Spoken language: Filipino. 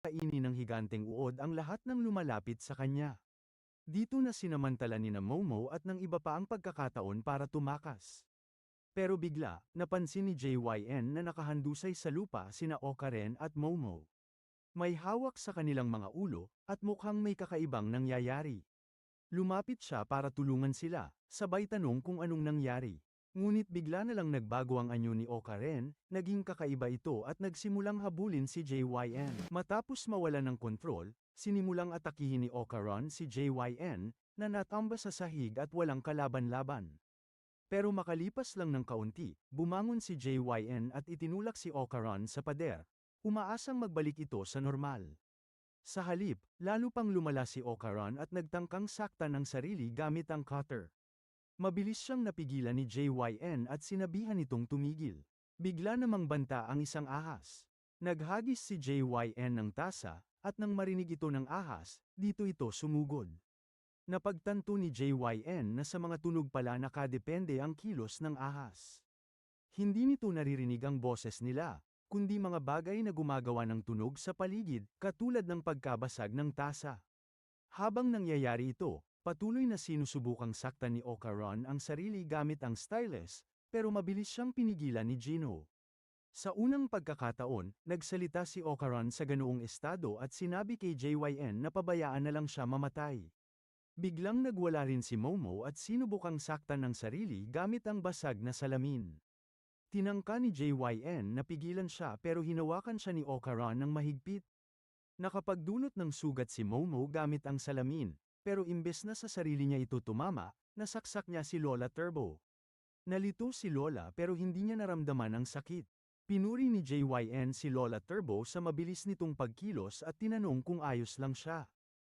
kainin ng higanteng uod ang lahat ng lumalapit sa kanya. Dito na sinamantala ni na Momo at ng iba pa ang pagkakataon para tumakas. Pero bigla, napansin ni JYN na nakahandusay sa lupa sina Okaren at Momo. May hawak sa kanilang mga ulo, at mukhang may kakaibang nangyayari. Lumapit siya para tulungan sila, sabay tanong kung anong nangyari. Ngunit bigla na lang nagbago ang anyo ni Okaren, naging kakaiba ito at nagsimulang habulin si JYN. Matapos mawala ng kontrol, sinimulang atakihin ni Okaran si JYN, na natamba sa sahig at walang kalaban-laban. Pero makalipas lang ng kaunti, bumangon si JYN at itinulak si Okaran sa pader, umaasang magbalik ito sa normal. Sa halip, lalo pang lumala si Okaran at nagtangkang saktan ang sarili gamit ang cutter. Mabilis siyang napigilan ni JYN at sinabihan itong tumigil. Bigla namang banta ang isang ahas. Naghagis si JYN ng tasa, at nang marinig ito ng ahas, dito ito sumugod. Napagtanto ni JYN na sa mga tunog pala nakadepende ang kilos ng ahas. Hindi nito naririnig ang boses nila, kundi mga bagay na gumagawa ng tunog sa paligid, katulad ng pagkabasag ng tasa. Habang nangyayari ito, patuloy na sinusubukang saktan ni Okaran ang sarili gamit ang stylus, pero mabilis siyang pinigilan ni Gino. Sa unang pagkakataon, nagsalita si Okaran sa ganoong estado at sinabi kay JYN na pabayaan na lang siya mamatay. Biglang nagwala rin si Momo at sinubukang saktan ng sarili gamit ang basag na salamin. Tinangka ni JYN na pigilan siya pero hinawakan siya ni Okaran ng mahigpit. Nakapagdulot ng sugat si Momo gamit ang salamin, pero imbes na sa sarili niya ito tumama, nasaksak niya si Lola Turbo. Nalito si Lola pero hindi niya naramdaman ang sakit. Pinuri ni JYN si Lola Turbo sa mabilis nitong pagkilos at tinanong kung ayos lang siya.